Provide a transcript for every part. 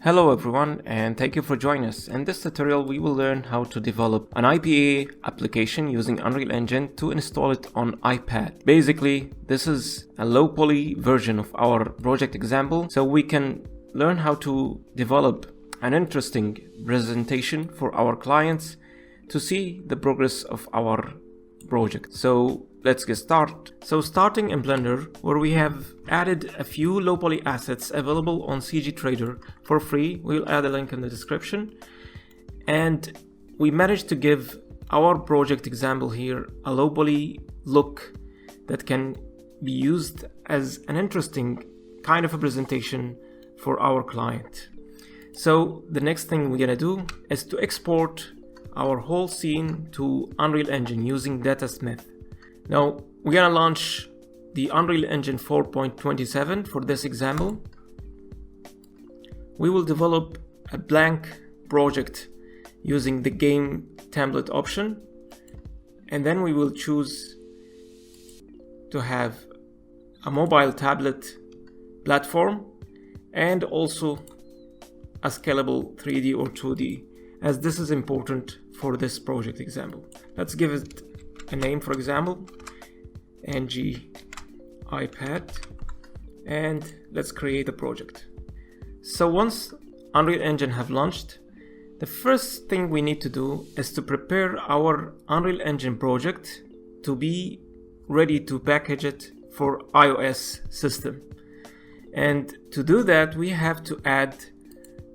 Hello everyone, and thank you for joining us. In this tutorial we will learn how to develop an IPA application using Unreal Engine to install it on iPad. Basically, this is a low poly version of our project example, so we can learn how to develop an interesting presentation for our clients to see the progress of our project. So let's get started. So starting in Blender, where we have added a few low poly assets available on Cgtrader for free. We'll add a link in the description. And we managed to give our project example here a low poly look that can be used as an interesting kind of a presentation for our client. So the next thing we're gonna do is to export our whole scene to Unreal Engine using DataSmith. Now we're gonna launch the Unreal Engine 4.27 for this example. We will develop a blank project using the game template option, and then we will choose to have a mobile tablet platform and also a scalable 3D or 2D, as this is important for this project example. Let's give it a name, for example, ng iPad, and let's create a project. So once Unreal Engine have launched, the first thing we need to do is to prepare our Unreal Engine project to be ready to package it for iOS system. And to do that, we have to add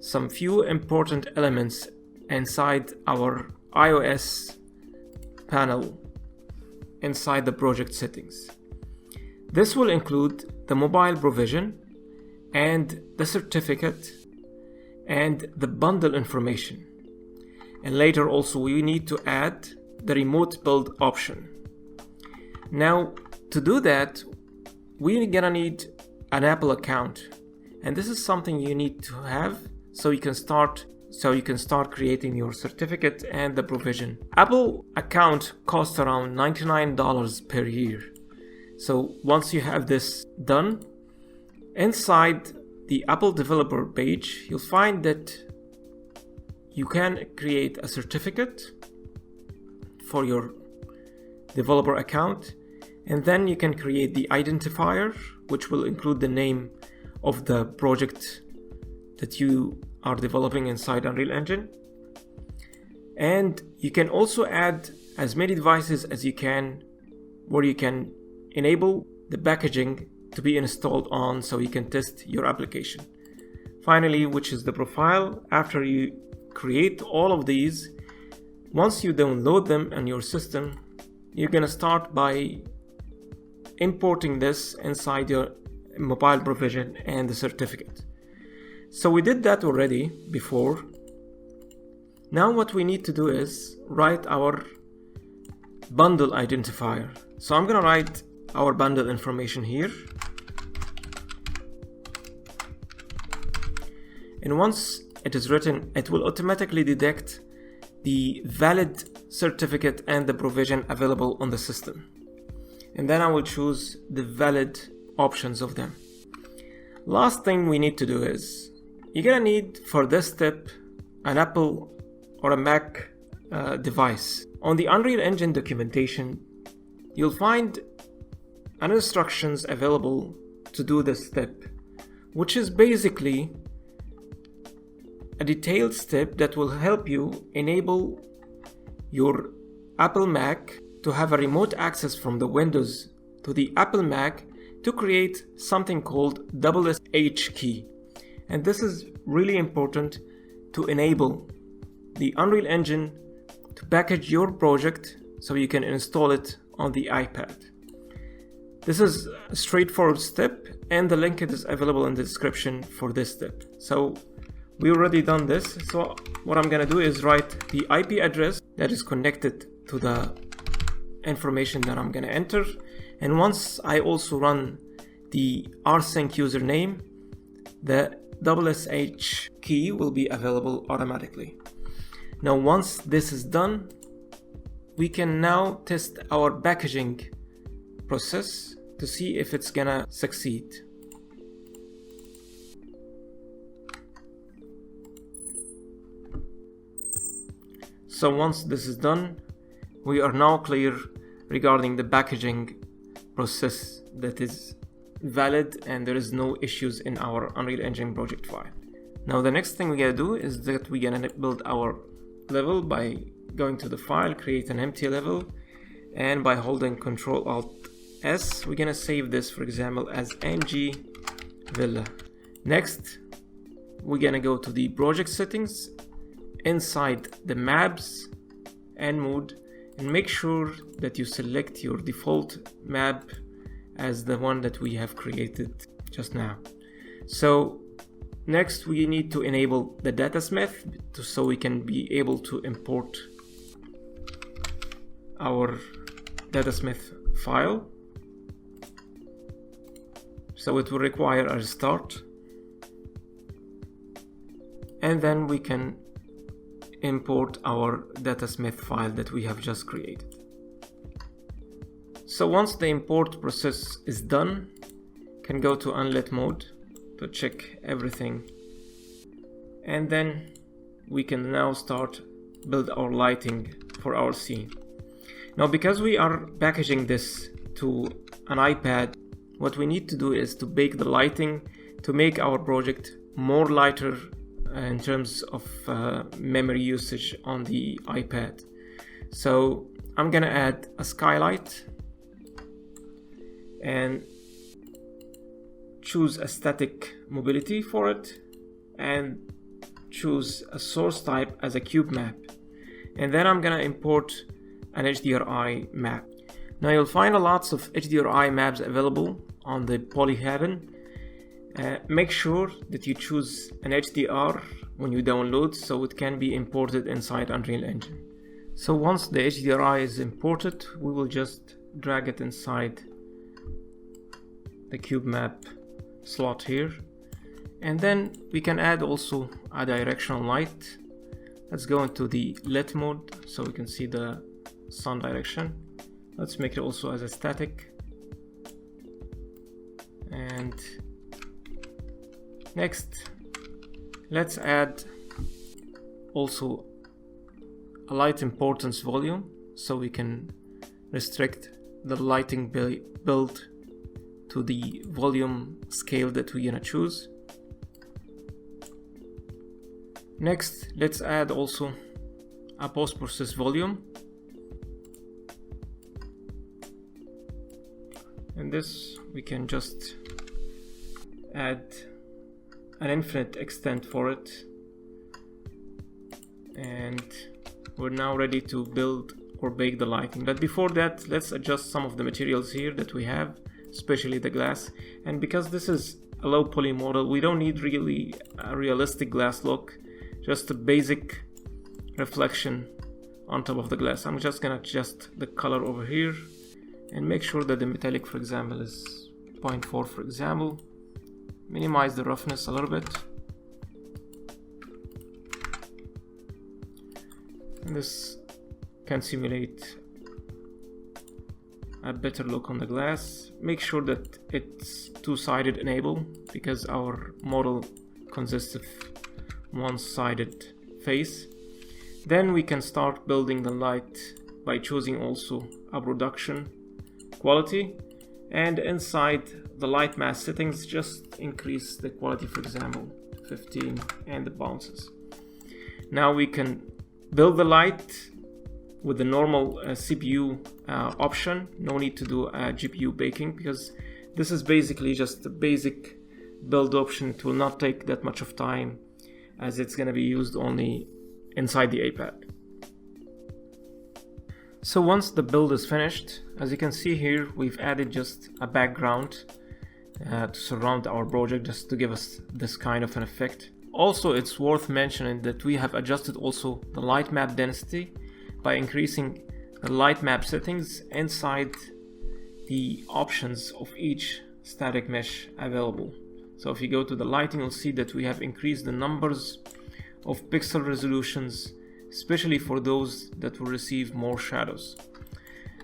some few important elements inside our iOS panel inside the project settings. This will include the mobile provision and the certificate and the bundle information. And later also we need to add the remote build option. Now to do that, we're gonna need an Apple account, and this is something you need to have so you can start creating your certificate and the provision. Apple account costs around $99 per year. So once you have this done, inside the Apple developer page, you'll find that you can create a certificate for your developer account, and then you can create the identifier, which will include the name of the project that you are developing inside Unreal Engine. And you can also add as many devices as you can, where you can enable the packaging to be installed on, so you can test your application. Finally, which is the profile. After you create all of these, once you download them on your system, you're gonna start by importing this inside your mobile provision and the certificate. So we did that already before. Now what we need to do is write our bundle identifier. So I'm gonna write our bundle information here. And once it is written, it will automatically detect the valid certificate and the provision available on the system. And then I will choose the valid options of them. Last thing we need to do is, you're gonna need for this step an Apple or a Mac device. On the Unreal Engine documentation, you'll find an instructions available to do this step, which is basically a detailed step that will help you enable your Apple Mac to have a remote access from the Windows to the Apple Mac to create something called SSH key. And this is really important to enable the Unreal Engine to package your project so you can install it on the iPad. This is a straightforward step, and the link is available in the description for this step. So we already done this. So what I'm gonna do is write the IP address that is connected to the information that I'm gonna enter. And once I also run the rsync username, the SSH key will be available automatically. Now once this is done, we can now test our packaging process to see if it's gonna succeed. So once this is done, we are now clear regarding the packaging process that is valid and there is no issues in our Unreal Engine project file. Now the next thing we're gonna do is that we're gonna build our level by going to the file, create an empty level, and by holding Ctrl-Alt-S, we're gonna save this, for example, as ng villa. Next, we're gonna go to the project settings, inside the maps and mode, and make sure that you select your default map as the one that we have created just now. So next we need to enable the datasmith so we can be able to import our datasmith file. So it will require a restart, and then we can import our datasmith file that we have just created. So once the import process is done, can go to unlit mode to check everything, and then we can now start build our lighting for our scene. Now because we are packaging this to an iPad, what we need to do is to bake the lighting to make our project more lighter in terms of memory usage on the iPad. So I'm gonna add a skylight and choose a static mobility for it, and choose a source type as a cube map, and then I'm gonna import an HDRI map. Now you'll find lots of HDRI maps available on the Poly Cgtrader. Make sure that you choose an HDR when you download so it can be imported inside Unreal Engine. So once the HDRI is imported, we will just drag it inside the cube map slot here, and then we can add also a directional light. Let's go into the lit mode so we can see the sun direction. Let's make it also as a static, and next let's add also a light importance volume so we can restrict the lighting build to the volume scale that we're gonna choose. Next, let's add also a post-process volume, and this we can just add an infinite extent for it, and we're now ready to build or bake the lighting. But before that, let's adjust some of the materials here that we have, especially the glass. And because this is a low poly model, we don't need really a realistic glass look, just a basic reflection on top of the glass. I'm just gonna adjust the color over here and make sure that the metallic, for example, is 0.4, for example. Minimize the roughness a little bit. And this can simulate a better look on the glass. Make sure that it's two-sided enable because our model consists of one-sided face. Then we can start building the light by choosing also a production quality, and inside the light mask settings just increase the quality, for example 15, and the bounces. Now we can build the light with the normal CPU option. No need to do a GPU baking because this is basically just a basic build option. It will not take that much of time as it's going to be used only inside the iPad. So once the build is finished, as you can see here, we've added just a background to surround our project just to give us this kind of an effect. Also, it's worth mentioning that we have adjusted also the light map density by increasing the light map settings inside the options of each static mesh available. So if you go to the lighting, you'll see that we have increased the numbers of pixel resolutions, especially for those that will receive more shadows.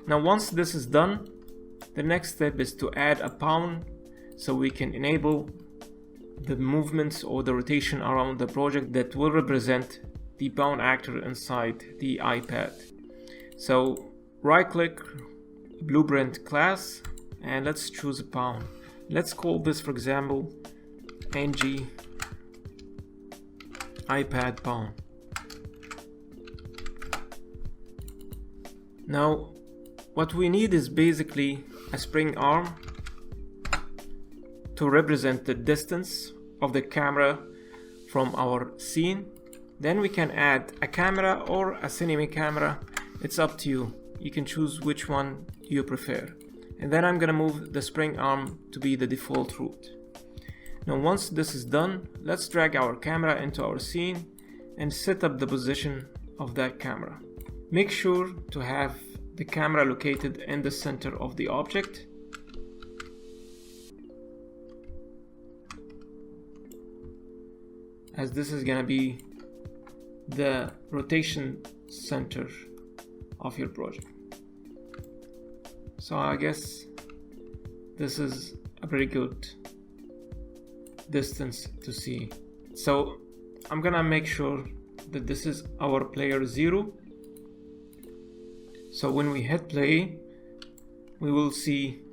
Now once this is done, the next step is to add a pawn so we can enable the movements or the rotation around the project that will represent the bound actor inside the iPad. So right click, blueprint class, and let's choose a bound. Let's call this, for example, ng iPad bound. Now what we need is basically a spring arm to represent the distance of the camera from our scene. Then we can add a camera or a cinema camera. It's up to you. You can choose which one you prefer. And then I'm gonna move the spring arm to be the default route. Now once this is done, let's drag our camera into our scene and set up the position of that camera. Make sure to have the camera located in the center of the object. As this is gonna be the rotation center of your project. So I guess this is a very good distance to see. So I'm gonna make sure that this is our player 0. So when we hit play, we will see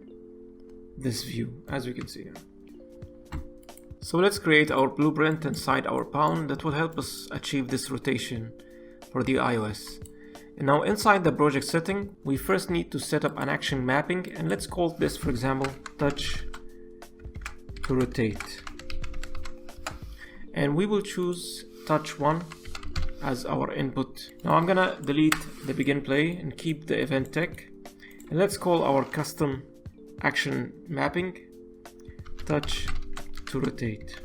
this view, as we can see here. So let's create our blueprint inside our bound that will help us achieve this rotation for the iOS. And now inside the project setting, we first need to set up an action mapping, and let's call this, for example, touch to rotate. And we will choose touch 1 as our input. Now I'm gonna delete the begin play and keep the event tag. And let's call our custom action mapping touch to rotate.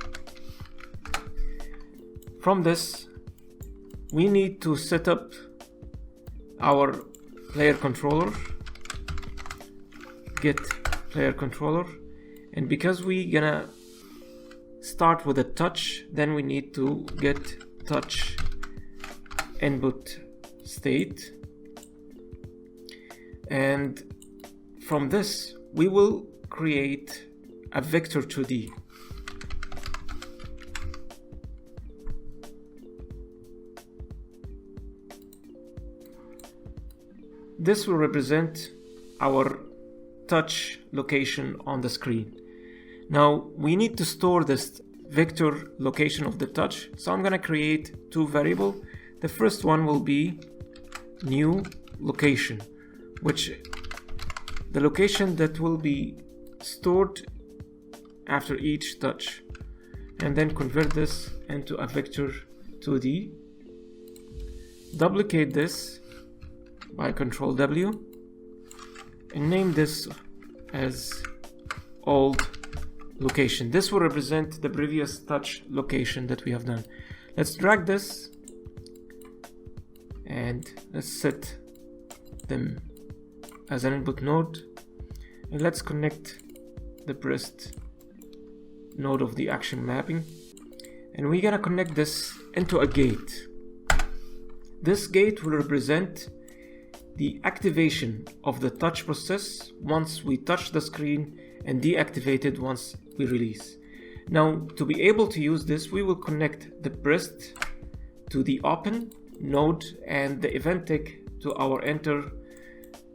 From this, we need to set up our player controller, get player controller, and because we gonna start with a touch, then we need to get touch input state, and from this we will create a vector 2D. This will represent our touch location on the screen. Now we need to store this vector location of the touch, so I'm gonna create 2 variables. The first one will be new location, which the location that will be stored after each touch, and then convert this into a vector 2D. Duplicate this by Ctrl W and name this as old location. This will represent the previous touch location that we have done. Let's drag this and let's set them as an input node, and let's connect the pressed node of the action mapping, and we're gonna connect this into a gate. This gate will represent the activation of the touch process once we touch the screen and deactivate it once we release. Now to be able to use this, we will connect the pressed to the open node and the event tag to our enter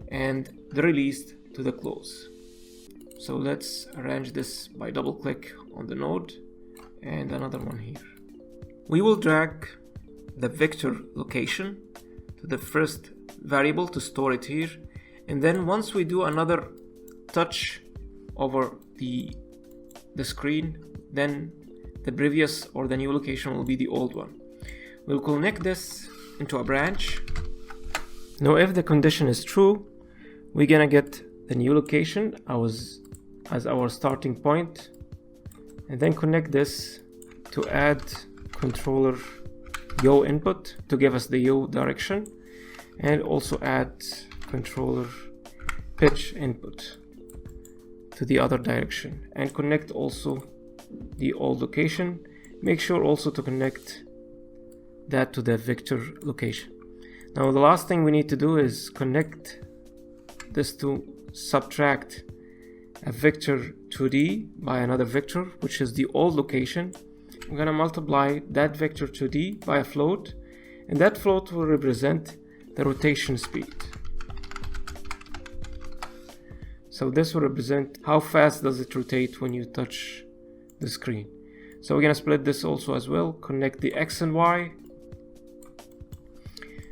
and the released to the close. So let's arrange this by double click on the node and another one here. We will drag the vector location to the first variable to store it here, and then once we do another touch over the screen, then the previous or the new location will be the old one. We'll connect this into a branch. Now if the condition is true, we're gonna get the new location as our starting point, and then connect this to add controller yaw input to give us the yaw direction, and also add controller pitch input to the other direction, and connect also the old location. Make sure also to connect that to the vector location. Now the last thing we need to do is connect this to subtract a vector 2D by another vector, which is the old location. I'm gonna multiply that vector 2D by a float, and that float will represent the rotation speed. So this will represent how fast does it rotate when you touch the screen. So we're going to split this also as well, connect the X and Y,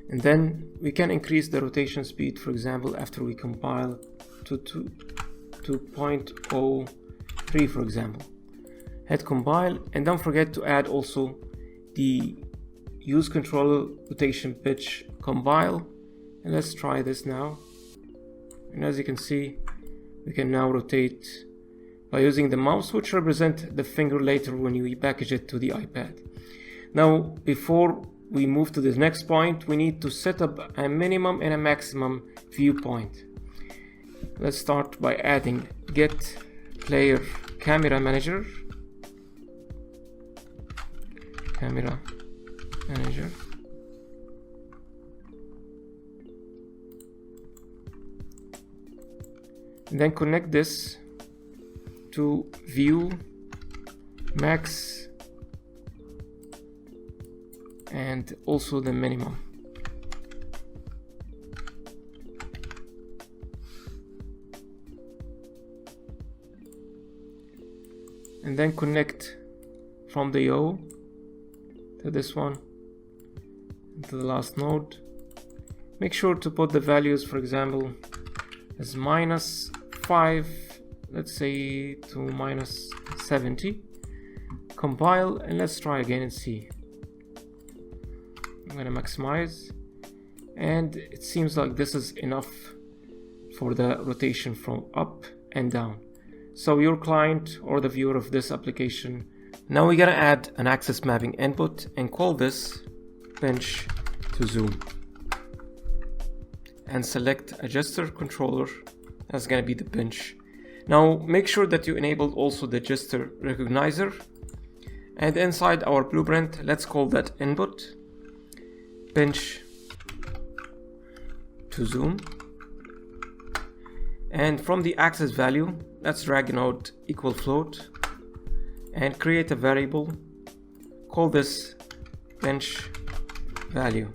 and then we can increase the rotation speed, for example, after we compile to 0.03, for example. Hit compile, and don't forget to add also the use control rotation pitch compile, and let's try this now. And as you can see, we can now rotate by using the mouse, which represent the finger later when you package it to the iPad. Now, before we move to the next point, we need to set up a minimum and a maximum viewpoint. Let's start by adding get player camera manager. And then connect this to view max and also the minimum. And then connect from the O to this one, to the last node. Make sure to put the values, for example, as -5, let's say, to -70. Compile, and let's try again and see. I'm gonna maximize, and it seems like this is enough for the rotation from up and down. So your client or the viewer of this application, now we're gonna add an axis mapping input and call this pinch to zoom, and select adjuster controller. That's gonna be the pinch. Now make sure that you enabled also the gesture recognizer, and inside our blueprint, let's call that input pinch to zoom, and from the axis value, let's drag a node equal float and create a variable, call this pinch value.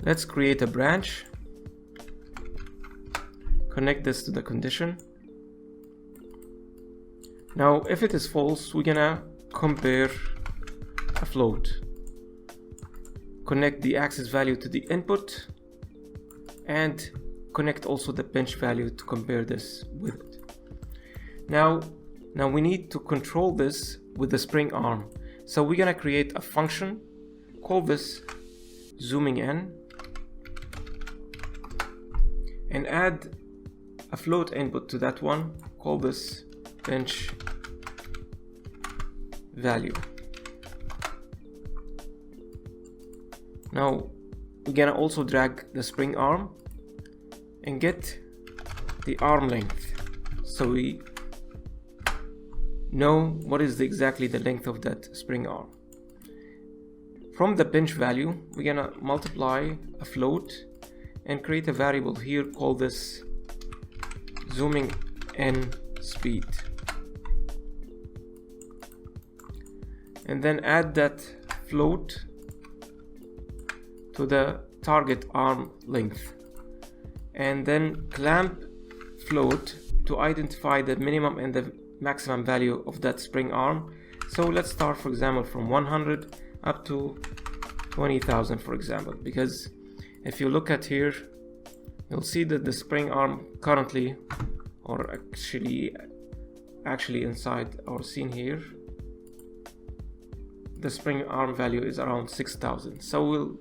Let's create a branch, connect this to the condition. Now if it is false, we're gonna compare a float, connect the axis value to the input, and connect also the pinch value to compare this with it. Now we need to control this with the spring arm. So we're gonna create a function, call this zooming in, and add a float input to that one, call this pinch value. Now we're gonna also drag the spring arm and get the arm length, so we know what is exactly the length of that spring arm. From the pinch value, we're gonna multiply a float and create a variable here, call this zooming in speed, and then add that float to the target arm length, and then clamp float to identify the minimum and the maximum value of that spring arm. So let's start, for example, from 100 up to 20,000, for example, because if you look at here, you'll see that the spring arm currently, or actually inside our scene here, the spring arm value is around 6,000. So we'll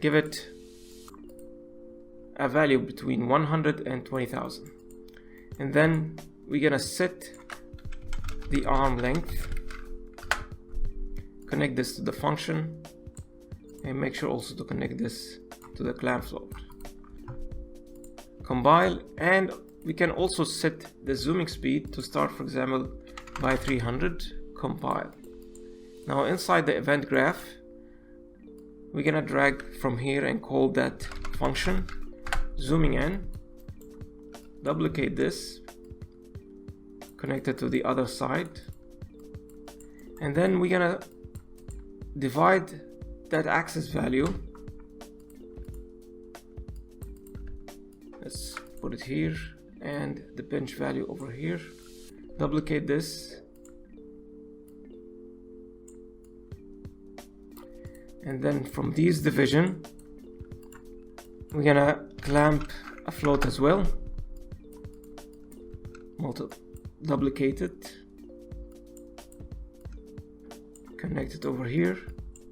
give it a value between 100 and 20,000, and then we're gonna set the arm length, connect this to the function, and make sure also to connect this to the clamp float. Compile, and we can also set the zooming speed to start, for example, by 300. Compile. Now inside the event graph, we're gonna drag from here and call that function zooming in, duplicate this, connect it to the other side, and then we're gonna divide that axis value, let's put it here, and the pinch value over here. Duplicate this, and then from these division we're gonna clamp a float as well. Duplicate it, connect it over here.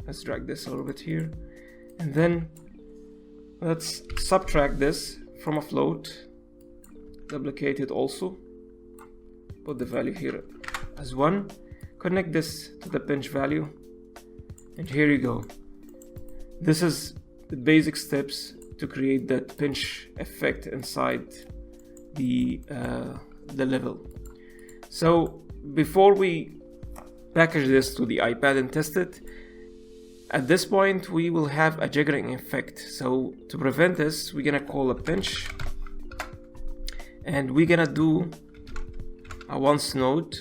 Let's drag this a little bit here, and then let's subtract this from a float. Duplicate it also, put the value here as 1, connect this to the pinch value, and here you go. This is the basic steps to create that pinch effect inside the level. So before we package this to the iPad and test it, at this point we will have a jiggering effect. So to prevent this, we're gonna call a pinch, and we're gonna do a once node,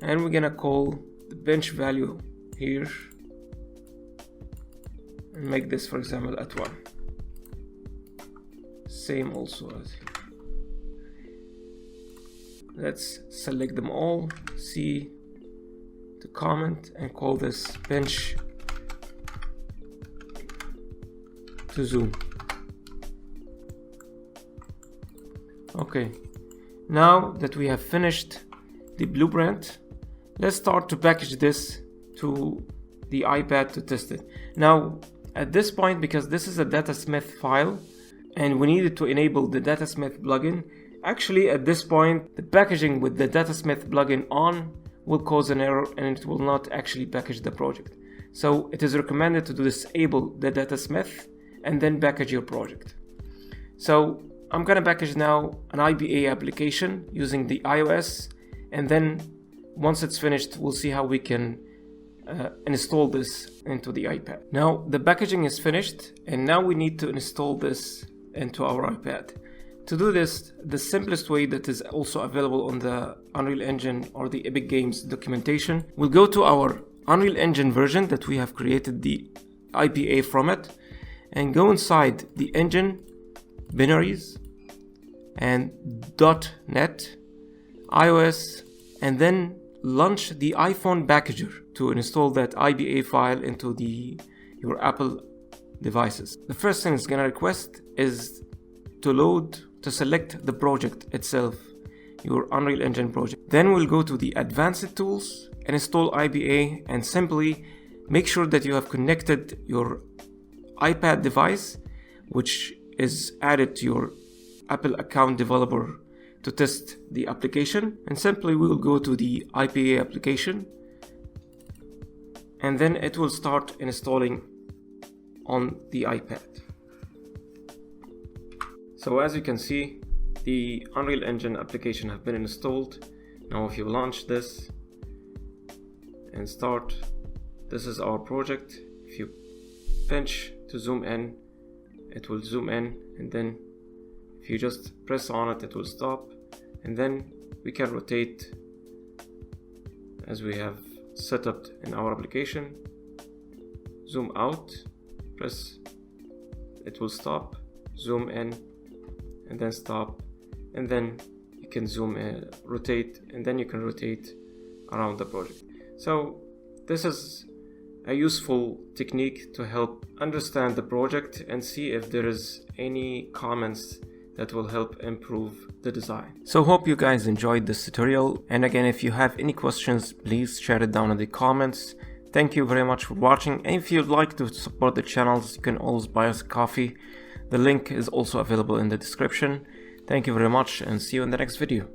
and we're gonna call the pinch value here and make this, for example, at 1. Same also as here. Let's select them all, C to comment, and call this pinch to zoom. Okay, now that we have finished the blueprint, let's start to package this to the iPad to test it. Now at this point, because this is a datasmith file and we needed to enable the datasmith plugin, actually at this point the packaging with the datasmith plugin on will cause an error and it will not actually package the project. So it is recommended to disable the datasmith and then package your project. So I'm gonna package now an IPA application using the iOS, and then once it's finished we'll see how we can install this into the iPad. Now the packaging is finished, and now we need to install this into our iPad. To do this, the simplest way that is also available on the Unreal Engine or the Epic Games documentation, we'll go to our Unreal Engine version that we have created the IPA from it, and go inside the engine, binaries, and .NET, iOS, and then launch the iPhone packager to install that IPA file into your Apple devices. The first thing it's gonna request is to select the project itself, your Unreal Engine project. Then we'll go to the advanced tools and install IPA, and simply make sure that you have connected your iPad device, which is added to your Apple account developer to test the application, and simply we will go to the IPA application, and then it will start installing on the iPad. So as you can see, the Unreal Engine application have been installed. Now if you launch this and start, this is our project. If you pinch to zoom in, it will zoom in, and then if you just press on it, it will stop, and then we can rotate as we have set up in our application. Zoom out, press, it will stop, zoom in, and then stop, and then you can zoom in, rotate, and then you can rotate around the project. So this is a useful technique to help understand the project and see if there is any comments that will help improve the design. So hope you guys enjoyed this tutorial, and again, if you have any questions, please share it down in the comments. Thank you very much for watching, and if you'd like to support the channels, you can always buy us a coffee. The link is also available in the description. Thank you very much, and see you in the next video.